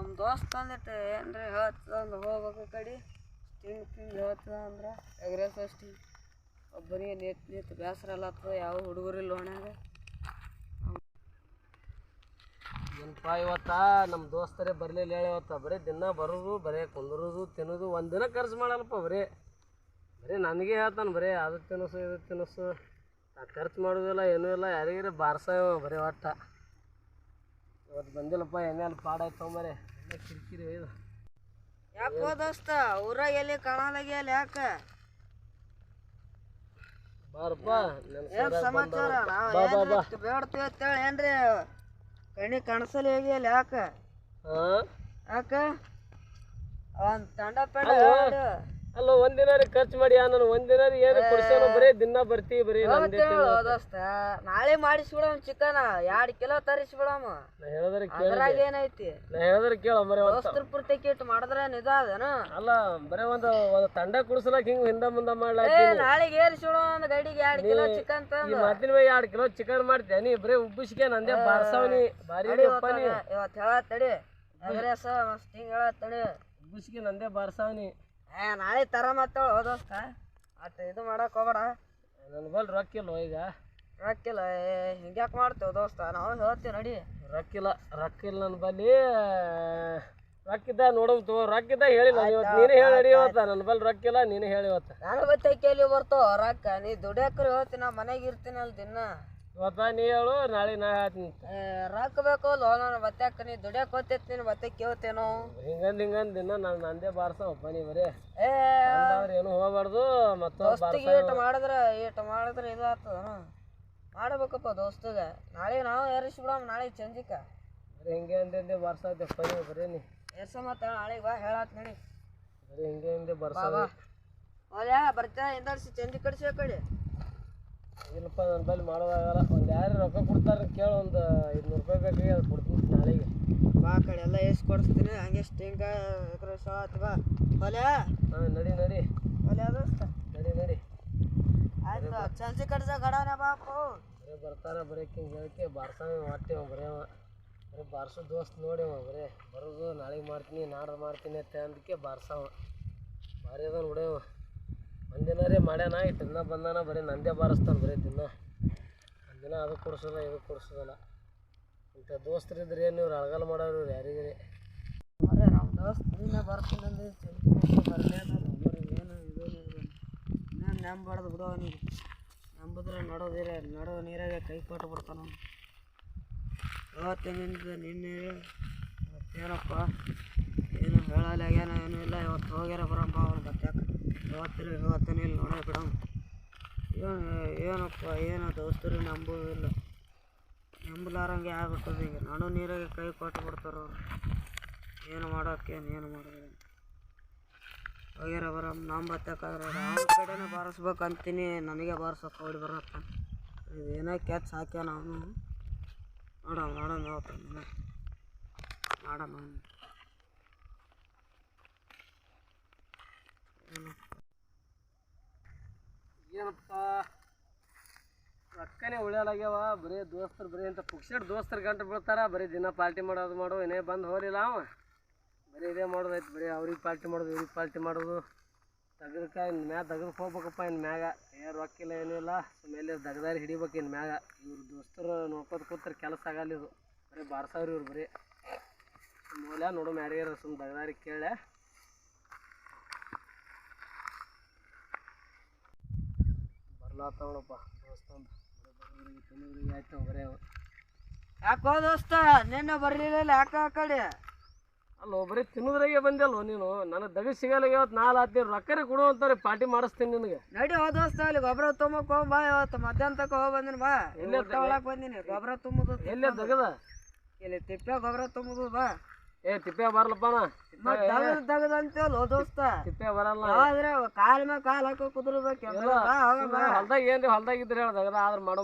ನಮ್ಮ ದೋಸ್ತ ಅಂದಿಟ್ಟು ಏನ್ರಿ ಹೇಳ್ತದ ಅಂದ್ರೆ ಹೋಗ್ಬೇಕು ಕಡೆ ತಿಂಗ್ ಹೇಳ್ತದ ಅಂದ್ರೆ ಎಗ್ರೆಸ್ ಅಷ್ಟು ಒಬ್ಬನಿಗೆ ನಿಂತು ಬೇಸರ ಅಲ್ಲತ್ತದ ಯಾವ ಹುಡುಗರಿಲ್ಲ ಓಣ್ಯಾಗ. ಏನಪ್ಪ ಇವತ್ತ ನಮ್ಮ ದೋಸ್ತರೇ ಬರಲಿಲ್ಲ ಹೇಳಿ ಇವತ್ತ ಬರೀ ದಿನ ಬರೋದು ಬರೀ ಕುಂದ್ರೋದು ತಿನ್ನೋದು ಒಂದಿನ ಖರ್ಚು ಮಾಡಲ್ಲಪ್ಪ ಬರೀ ನನಗೆ ಹೇಳ್ತಾನೆ ಬರೀ ಅದು ತಿನ್ನಿಸು ಇದು ತಿನ್ನಿಸು ಖರ್ಚು ಮಾಡೋದಿಲ್ಲ ಏನೂ ಇಲ್ಲ ಯಾರಿಗಾರ ಬಾರ್ಸಾವ ಬರೀ ಒಟ್ಟ ಇವತ್ತು ಬಂದಿಲ್ಲಪ್ಪ ಎಣ್ಣೆ ಅಲ್ಲಿ ಪಾಡಾಯ್ತು ಬರೀ ಎಲ್ಲ ಕಿರಿಕಿರಿ ಇದು ಯಾಕೋ ದೋಸ್ತ ಊರಾಗ ಎಲ್ಲಿ ಕಾಣಲಾಗ್ಯಲ್ಲ ಯಾಕೆ ಬಾರಪ್ಪ ಏನ್ ಸಮಾಚಾರ ಬೇಡ್ತೀವಿ ಅಂತೇಳಿ ಏನ್ರಿ ಕಣ್ಣಿ ಕಾಣಿಸಲಿ ಹೋಗಿಯಲ್ಲ ಯಾಕೆ ಯಾಕೆ ಅವನ್ ತಂಡ ಪೆಂಡ ಅಲ್ಲ ಒಂದಿನ ಖರ್ಚು ಮಾಡಿ ನಾನು ಒಂದಿನ ಏನು ಕೊಡ್ಸೇನೋ ಬರೀ ದಿನ ಬರ್ತೀವಿ ಬರೀ ದೋಸ್ತ ನಾಳೆ ಮಾಡಿಸ್ಬಿಡ ಚಿಕನ್ 2 ಕಿಲೋ ತರಿಸ್ಬಿಡಮ್ಮ. ಅದ್ರಾಗ ಏನೈತಿ ನಾ ಹೇಳಿದ್ರೆ ಕೇಳ ಬರೀ ದೋಸ್ತರ ಪೂರ್ತಿ ಕಿಟ್ ಮಾಡಿದ್ರೆ ನಿಜ ಅದೇನು ಅಲ್ಲ ಬರೀ ಒಂದು ತಂಡ ಕುಡಿಸ್ಲಾಕ ಹಿಂಗ್ ಹಿಂದ ಮುಂದ ಮಾಡ್ಲಾಕ ನಾಳೆಗೆ ಏರಿಸಿಬಿಡ ಒಂದು ಗಡಿಗೆ 2 ಕಿಲೋ ಚಿಕನ್ ಈ ಮಾತಿನ ಮೇಲೆ 2 ಕಿಲೋ ಚಿಕನ್ ಮಾಡ್ತೀಯ ನೀ ಬರೀ ಉಬ್ಬಿಸ್ಕೆ ನಂದೇ ಬಾರ್ಸವನಿ ಬಾರಿ ಇವತ್ತು ಹೇಳತ್ತಡಿ ಅಗ್ರೆಸ ಮಸ್ತ್ ಹಿಂಗೆ ಹೇಳತ್ತಡಿ ಉಬ್ಬಿಸ್ಕೆ ನಂದೇ ಬಾರ್ಸವನಿ ನಾಳೆ ತರ ಮಾತಾಡೋ ದೋಸ್ತ ಅಟ್ ಇದು ಮಾಡಕ್ ಹೋಗ್ಬೇಡ. ನನ್ನ ಬಲ್ ರೊಕ್ಕಿಲ್ಲ ಈಗ ರೊಕ್ಕಿಲ್ಲ ಹಿಂಗ್ಯಾಕೆ ಮಾಡ್ತೇವೆ ದೋಸ್ತ ನಾವು ಹೇಳ್ತೀವಿ ನಡಿ. ರೊಕ್ಕಿಲ್ಲ ನನ್ನ ಬಲ್ಲಿ ರೊಕ್ಕಿದ್ದ ನೋಡಮ್ ತಗೋ ರೊಕ್ಕಿದ್ದ ಹೇಳಿಲ್ಲ ಇವತ್ತು ನೀನೇ ಹೇಳಿ ನಡಿ ಇವತ್ತ ನನ್ನ ಬಲ್ಲಿ ರೊಕ್ಕಿಲ್ಲ ನೀನೇ ಹೇಳಿ ಇವತ್ತು ನಾನು ಬತ್ತೆ ಕೇಳಿ ಬರ್ತಾವ ರೊಕ್ಕ ನೀ ದುಡಿಯಾಕ್ರಿ ಹೇಳ್ತೀನಿ ನಾ ಮನೆಗೆ ಇರ್ತೀನಿ ಅಲ್ಲಿ ದಿನ ಇವತ್ತ ನೀ ಹೇಳು ನಾಳೆ ನಾ ಹೇಳ್ತೀನಿ ರೊಕ್ಕ ಬೇಕು ನಾನು ಬತ್ತಾಕ ನೀ ದುಡಿಯಾಕ ಹೋಗ್ತೈತಿ ನೀನು ಬತ್ತೆ ಕೇಳ್ತೇನೋ ಹಿಂಗಂದ್ ದಿನ ನಾನು ನಂದೇ ಬಾರ್ಸವಪ್ಪ ನೀ ಬರೀ ಏನು ಹೋಗ್ಬಾರ್ದು ದೋಸ್ತಿಗೆ ಈಟ ಮಾಡಿದ್ರೆ ಇದು ಆಗ್ತದ ಮಾಡಬೇಕಪ್ಪ ದೋಸ್ತಗ ನಾಳೆ ನಾವು ಏರಿಸ್ಬಿಡಮ್ ನಾಳೆ ಚಂಜಿಕ ಬರೀ ಹಿಂಗೆ ಹಿಂದೆ ಬಾರ್ಸಪ್ಪ ನೀವು ಬರೀ ನೀ ಎರ್ಸ ಮತ್ತೆ ನಾಳೆಗೆ ಬಾ ಹೇಳತ್ ನಡಿ ಬರೀ ಹಿಂಗೆ ಬಾರ್ಸ ಬರ್ತಾ ಹಿಂದರ್ಸಿ ಚಂಜಿ ಕಡ್ಸಿ ಕಡೆ ಇಲ್ಲಪ್ಪ ನನ್ನ ಬಲ್ಲಿ ಮಾಡೋದಾಗಲ್ಲ ಒಂದು ಯಾರು ರೊಕ್ಕ ಕೊಡ್ತಾರೆ ಕೇಳು ಒಂದು 500 ರೂಪಾಯಿ ಬೇಕಾಗಿ ಅದು ಕೊಡ್ತೀನಿ ನಾಳೆಗೆ ಬಾ ಕಡೆ ಎಲ್ಲ ಎಷ್ಟು ಕೊಡಿಸ್ತೀನಿ ಹಂಗೆ ಸ್ಟಿಂಗ ಬಾ ಹೊಲೆ ಹಾಂ ನಡಿ ಹೊಲೆ ದೋಸ್ತ ನಡಿ ಆಯ್ತು ಚಲ್ಸಿ ಕಡ್ಸ ಗಡವನೇ ಬಾಪು ಬರೀ ಬರ್ತಾರೆ ಬರೀ ಹಿಂಗೆ ಹೇಳಕ್ಕೆ ಬಾರ್ಸಾವ ಮಾಡ್ತೀವ ಬರೀ ಬಾರ್ಸೋ ದೋಸ್ತ್ ನೋಡಿ ಬರೀ ಬರೋದು ನಾಳೆಗೆ ಮಾಡ್ತೀನಿ ನಾಡ್ದು ಮಾಡ್ತೀನಿ ಅಂತ ಅಂದಕ್ಕೆ ಬಾರ್ಸಾವ ಭಾರಿ ಅದ ನೋಡ್ಯವ ಒಂದಿನ ರೀ ಮಾಡ್ಯಾನ ಇಟ್ಟು ದಿನ ಬಂದಾನ ಬರೀ ನಂದೇ ಬಾರಿಸ್ತಾನೆ ಬರೀ ಒಂದಿನ ಅದು ಕೊಡ್ಸೋಲ್ಲ ಇದು ಕೊಡ್ಸೋದಲ್ಲ ಇಂಥ ದೋಸ್ತರಿದ್ರೆ ಏನು ಇವ್ರು ಅಳಗಲ್ ಮಾಡೋರು ಇವ್ರು ಯಾರಿಗರಿ ನಮ್ಮ ದೋಸ್ತ ನೀನೇ ಬರ್ತೀನಿ ಅಂದ್ರೆ ಬರಲೇ ಏನು ಇನ್ನೇನು ನಂಬಾರ್ದು ಬಿಡು ಅವನಿಗೆ ನಂಬಿದ್ರೆ ನಡೋ ನೀರಾಗೆ ಕೈ ಕೊಟ್ಟು ಬಿಡ್ತಾನ ಇವತ್ತಿನಿಂದ ನಿನ್ನೆ ಮತ್ತೇನಪ್ಪ ಏನು ಹೇಳಲಾಗ್ಯಾನ ಏನೂ ಇಲ್ಲ ಇವತ್ತು ಹೋಗ್ಯಾರ ಬರಮ್ಮ ಅವನು ಬತ್ತಾಕ ಇವತ್ತಿನ ಇಲ್ಲಿ ನೋಡೇ ಬಿಡಮ್ ಏನಪ್ಪ ಏನು ದೋಸ್ತರು ನಂಬೋದಿಲ್ಲ ನಂಬಲಾರಂಗೆ ಆಗ್ಬಿಟ್ಟದ ಈಗ ನಡು ನೀರಾಗೆ ಕೈ ಕೊಟ್ಟು ಬಿಡ್ತಾರ ಅವ್ರು ಏನು ಮಾಡೋಕ್ಕೇನು ಮಾಡೋದಿಲ್ಲ ಹೋಗ್ಯಾರ ಬರಮ್ಮ ನಮ್ಮ ಬತ್ತಾಕಾದ್ರೆ ಅವ್ರ ಕಡೆನೇ ಬಾರಿಸ್ಬೇಕು ಅಂತೀನಿ ನನಗೆ ಬಾರಿಸೋಕೆ ಹೊಡಿ ಬರತ್ತ ಇದೇನೋ ಕ್ಯಾಚ್ ಹಾಕ್ಯಾನ ಅವನು ನೋಡೋಣ ನೋಡೋಣ ಏನಪ್ಪ ರೊಕ್ಕನೇ ಉಳಿಯಲಾಗ್ಯಾವ ಬರೀ ದೋಸ್ತರು ಬರೀ ಅಂತ ಪುಕ್ಸೆಟ್ ದೋಸ್ತರು ಗಂಟು ಬೀಳ್ತಾರ ಬರೀ ದಿನ ಪಾರ್ಟಿ ಮಾಡೋದು ಏನೇ ಬಂದು ಹೋಗಲಿಲ್ಲ ಅವ ಬರೀ ಇದೇ ಮಾಡೋದೈತೆ ಬರೀ ಅವ್ರಿಗೆ ಪಾರ್ಟಿ ಮಾಡೋದು ಇವ್ರಿಗೆ ಪಾರ್ಟಿ ಮಾಡೋದು ತೆಗೆದಕಾಯಿ ಮ್ಯಾಗ ತೆಗೆದಕ್ಕೆ ಹೋಗ್ಬೇಕಪ್ಪ ಇನ್ನು ಮ್ಯಾಗ ರೊಕ್ಕಿಲ್ಲ ಏನಿಲ್ಲ ಮೇಲೆ ದಗದಾರಿ ಹಿಡಿಬೇಕು ಇನ್ನು ಮ್ಯಾಗ ಇವ್ರು ದೋಸ್ತರು ನೋಡ್ಕೋತ ಕೂತಾರೆ ಕೆಲಸ ಆಗಲ್ಲ ಇದು ಬರೀ ಬಾರ್ಸವ್ರಿ ಇವ್ರು ಬರೀ ಮೂಲ ನೋಡು ಯಾರಿಗಾರ ಸುಮ್ಮ ದಗದಾರಿ ಕೇಳೆ ಬರ್ಲಾತ ನೋಡಪ್ಪ ದೋಸ್ತ ಆಯ್ತು ಬರೀ ಯಾಕೋ ದೋಸ್ತ ನಿನ್ನೆ ಬರಲಿಲ್ಲ ಯಾಕ ಆ ಕಡೆ ಅಲ್ಲ ಬರೀ ತಿನ್ನೋದ್ರಾಗೆ ಬಂದಲ್ವ ನೀನು ನನಗೆ ದಗ ಸಿಗಲ್ಲ ಇವತ್ತು ನಾಳೆ ಆತೀನಿ ರೊಕ್ಕರೇ ಕೊಡು ಅಂತಾರೆ ಪಾರ್ಟಿ ಮಾಡಿಸ್ತೀನಿ ನಿನಗೆ ನಡಿ ಹೋ ದೋಸ್ತ ಅಲ್ಲಿ ಗೊಬ್ಬರ ತುಂಬಕ್ಕೆ ಹೋಗಿ ಬಾ ಇವತ್ತು ಮಧ್ಯಾಹ್ನ ತಕ ಹೋಗಿ ಬಂದಿನಿ ಬಾ ಎಲ್ಲಿ ತಗೊಳಕ್ ಬಂದಿನಿ ಗೊಬ್ಬರ ತುಂಬುದು ಎಲ್ಲೇ ದಗದ ಇಲ್ಲಿ ತಿಪ್ಪೆ ಗೊಬ್ಬರ ತುಂಬುದು ಬಾ ತಿಪ್ಪೆ ಬರಲ್ಲಪ್ಪ ತಗದಂತೇವಲ್ಲ ದೋಸ್ತ ತಿಪ್ಪೆ ಬರಲ್ಲ ಆದ್ರೆ ಕಾಲ್ ಮ್ಯಾಗ ಕಾಲ್ ಹಾಕೋ ಕುದುರ್ಬೇಕು ಹೊಲ್ದಾಗ ಏನ್ರಿ ಹೊಲ್ದಾಗ ಇದ್ರೆ ಹೇಳ್ದಾಗ ಆದ್ರೆ ಮಾಡೋ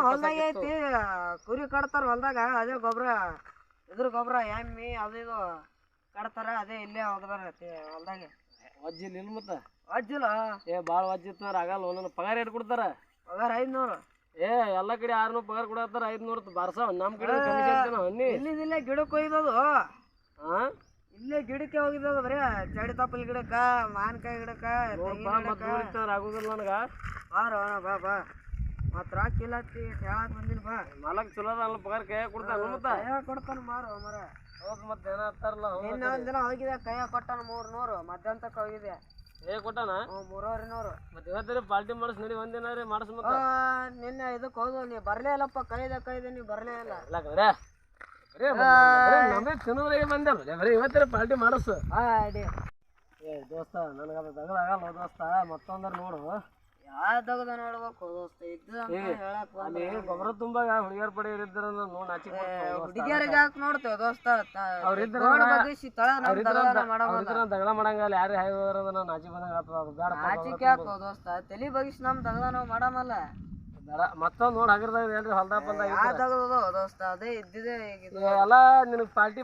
ಹೊಲ್ದಾಗ ಐತಿ ಕುರಿ ಕಟ್ತಾರ ಹೊಲ್ದಾಗ ಅದೇ ಗೊಬ್ಬರ ಇದ್ರ ಗೊಬ್ಬರ ಎಮ್ಮಿ ಅದು ಇದು ಕಟ್ತಾರ ಅದೇ ಇಲ್ಲೇ ಹೋಗದಾರ ಹೊಲ್ದಾಗೆ ವಜ್ಜಿಲ್ಲ ಇಲ್ಲ ಮತ್ತೆ ವಜ್ಜಿಲ್ಲ ಭಾಳ ವಜ್ಜಿತ್ತು ಆಗಲ್ಲ ಒಂದೊಂದು ಪಗಾರ ಎಷ್ಟು ಕೊಡ್ತಾರ ಪಗಾರ 500 ಎಲ್ಲ ಕಡೆ 600 ಪಗಾರ ಕೊಡತ್ತಾರ 500 ಬಾರ್ಸ ನಮ್ಮ ಕಡೆ ಕಮಿಷನ್ ಇಲ್ಲಿದಿಲ್ಲ ಗಿಡಕ್ಕೆ ಒಯ್ದದು ಹೋಗಿದ್ದದ ಬರೀ ಚಡಿ ತಪ್ಪಲ್ ಗಿಡಕ್ಕ ಮಾನ್ಕಾಯಿ ಗಿಡಕ್ಕ ಆಗುದಿಲ್ಲ ನನಗ ಬಾರೋ ಅಣ್ಣ ಬಾ ಬಾ ಮತ್ ರಾಕ್ ಇಲ್ಲತ್ತಿ ಹೇಳಕ್ ಬಂದಿಲ್ಲ ಬಾ ಮಾಲಕ್ ಚಲೋ ಅಲ್ಲ ಪಗಾರ ಕೈ ಕೊಡ್ತಾನ ಮತ್ತ ಕೊಡ್ತಾನ ಮಾರೋ ಮರ ಹೌದು ಮತ್ತೆ ಏನ ಅಂತಾರಲ್ಲ ನಿನ್ನೆ ಒಂದಿನ ಹೋಗಿದೆ ಕೈಯ ಕೊಟ್ಟಾನ 300 ಮಧ್ಯಾಹ್ನ ತಕ್ಕ ಹೋಗಿದೆ ಕೊಟ್ಟಾನ 3,500 ಮತ್ತೆ ಇವತ್ತೇ ಪಾರ್ಟಿ ಮಾಡಿಸ್ ನಡಿ ಒಂದಿನ ರೀ ಮಾಡಿಸ್ ಮತ್ತ ನಿನ್ನೆ ಇದಕ್ಕೆ ಹೋದ ನೀ ಬರ್ಲೇ ಇಲ್ಲಪ್ಪ ಕೈದೆ ನೀ ಬರ್ಲೇ ಇಲ್ಲ ನಮ್ಮೇ ತಿನ್ನೋದ್ರಾಗೆ ಬಂದೆ ಬರೀ ಇವತ್ತೇ ಪಾರ್ಟಿ ಮಾಡಿಸ್ ಅಡಿ ದೋಸ್ತ ನನಗೆ ಅದು ತಗದಾಗಲ್ಲ ದೋಸ್ತ ಮತ್ತೊಂದ್ರ ನೋಡು ಯಾವ್ದಾಗದ ನೋಡ್ಬೇಕು ದೋಸ್ತ ಇದ್ದು ಅಲ್ಲಿ ಗೊಬ್ಬರ ತುಂಬಾಗ ಹುಡುಗಿಯರ್ ಪಡೆ ಇದ್ರ ನೋಡ್ ನಾಚಿ ಹುಡುಗಿಯರಿಗೆ ಯಾಕೆ ನೋಡ್ತೇವೆ ದೋಸ್ತ ಅವ್ರಿದ್ರ ದಗದ ಮಾಡಂಗಲ್ಲ ಯಾರು ಹಾಯ್ ಹೋದ್ರ ನಾಚಿ ಬಂದಂಗ ಆಗ್ತದ ಅದು ಬೇಡ ಆಚಿಕೆ ಹಾಕೋ ದೋಸ್ತ ತಲಿ ಬಗಿಸಿ ನಮ್ ತಗದ ನಾವು ಮಾಡಮಲ್ಲ ಬೇಡ ಮತ್ತೊಂದ್ ನೋಡ್ ಹಗರ್ದಾಗ ಏನ್ರಿ ಹೊಲ್ದಾಗ ಬಂದಾಗ ಯಾವ್ದಾಗದ ದೋಸ್ತ ಅದೇ ಇದ್ದಿದೆ ಎಲ್ಲ ನಿನಗ್ ಪಾರ್ಟಿ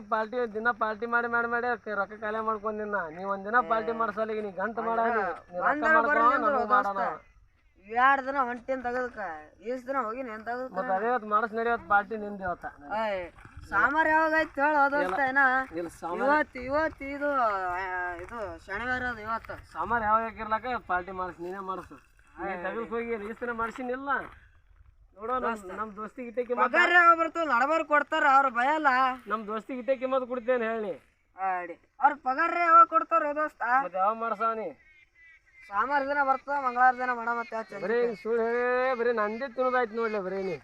ದಿನ ಪಾರ್ಟಿ ಮಾಡಿ ರೊಕ್ಕ ಕಾಲೇ ಮಾಡ್ಕೊಂಡ್ ನಿನ್ನ ನೀವ್ ಒಂದಿನ ಪಾರ್ಟಿ ಮಾಡ್ಸಲಿಗೆ ನೀ ಗಂಟ ಮಾಡ 2 ದಿನ ಹೊಂಟಿನ ತಗದಕ್ಕ ಈಸ್ ದಿನ ಹೋಗಿ ನೆನ್ ತಗದ ಮತ್ತ ಅದೇ ಮಾಡಿಸ್ ನಡಿಯವತ್ ಪಾರ್ಟಿ ನಿಂದ ಇವತ್ತ ಸಾಮಾರ್ ಯಾವಾಗ ಆಯ್ತು ಹೇಳ ದೋಸ್ತ ಏನ ಇವತ್ತು ಇದು ಶನಿವಾರ ಅದ ಇವತ್ತು ಸಾಮಾರ್ ಯಾವಾಗ ಹಾಕಿರ್ಲಾಕ ಪಾರ್ಟಿ ಮಾಡಿಸ್ ನೀನೇ ಮಾಡಿಸು ತಗದ್ ಹೋಗಿ ಈಸ್ ದಿನ ಮಾಡ್ಸಿನಿಲ್ಲ ನೋಡೋ ನಮ್ ದೋಸ್ತಿ ಗಿಟ್ಟೆ ಕಿಮ್ಮತ್ ಬರ್ತದ ನಡಬಾರ್ ಕೊಡ್ತಾರ ಅವ್ರ ಭಯಲ್ಲ ನಮ್ ದೋಸ್ತಿ ಗಿಟ್ಟೆ ಕಿಮ್ಮತ್ ಕೊಡ್ತೇನೆ ಹೇಳಿ ಅವ್ರ ಪಗಾರ ಯಾವಾಗ ಕೊಡ್ತಾರ ದೋಸ್ತ ಮತ್ತೆ ಯಾವಾಗ ಮಾಡ್ಸವನಿ ಸೋಮವಾರ ದಿನ ಬರ್ತದ ಮಂಗಳವಾರ ದಿನ ಮಾಡ ಮತ್ತೆ ಬರೀ ಸುಳ್ಳು ಹೇಳಿ ಬರೀ ನಂದೇ ತಿನ್ನೋದಾಯ್ತು ನೋಡ್ಲಿ ಬರೀ ನೀ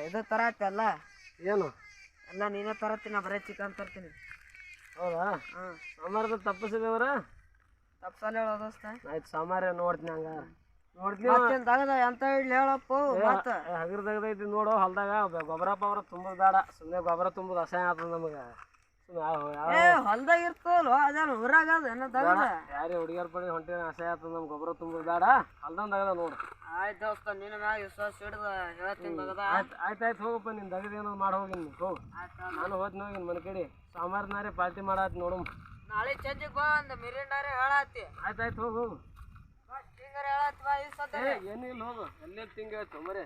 ಇದು ತರತ್ತಲ್ಲ ಏನು ಎಲ್ಲ ನೀನೇ ತರತ್ತೀನಿ ಬರೀ ಚಿಕನ್ ತರ್ತೀನಿ ಹೌದಾ ಸೋಮವಾರದ ತಪ್ಪಿಸಿದವ್ರ ತಪ್ಸಲ್ಲ ಹೇಳೋ ದೋಸ್ತ ಆಯ್ತು ಸೋಮವಾರ ನೋಡ್ತೀನಿ ಹಂಗ ನೋಡ್ತೀನಿ ತಗದ ಎಂತ ಇಡ್ಲಿ ಹೇಳಪ್ಪ ಹಗರ್ ತೆಗ್ದೈತಿ ನೋಡು ಹೊಲ್ದಾಗ ಗೊಬ್ಬರ ಪವರ ತುಂಬುದು ಬೇಡ ಸುಮ್ಮನೆ ಗೊಬ್ಬರ ತುಂಬುದು ಅಸಹ್ಯ ಆಗ್ತದ ನಮಗ ಹೊಲ್ದಾಗ ಇರ್ತವಲ್ವ ಅದೇನು ಊರಾಗ ತಗದ ಯಾರೇ ಹುಡುಗಿಯರ್ ಪಡಿ ಹೊಂಟೇನ ಅಸಹ್ಯ ಆಗ್ತದ ನಮ್ ಗೊಬ್ಬರ ತುಂಬುದು ಬೇಡ ಹೊಲ್ದಂಗ್ ತಗದ ನೋಡು ಆಯ್ತು ದೋಸ್ತ ನಿನ್ನ ಮ್ಯಾಗ ವಿಶ್ವಾಸ ಹಿಡ್ದ ಹೇಳ್ತೀನಿ ತಗದ ಆಯ್ತಾಯ್ತು ಹೋಗಪ್ಪ ನೀನ್ ತಗದ ಏನೋ ಮಾಡಿ ಹೋಗಿನಿ ಹೋಗು ನಾನು ಹೋಗ್ತೀನಿ ಹೋಗಿನಿ ಮನೆ ಕಡೆ ಸೋಮವಾರನಾರೇ ಪಾರ್ಟಿ ಮಾಡಾತ್ ನೋಡು ನಾಳೆ ಚಂಜಿಗೆ ಬಾ ಅಂದ ಮಿರಿಂಡಾರೆ ಹೇಳತ್ತಿ ಆಯ್ತಾಯ್ತು ಹೋಗು ಹೇಳತ್ತಿ ಬಾ ಈ ಸತ ಏನಿಲ್ಲ ಹೋಗು ಎಲ್ಲೇ ತಿಂಗಾಯ್ತು ಮರೆ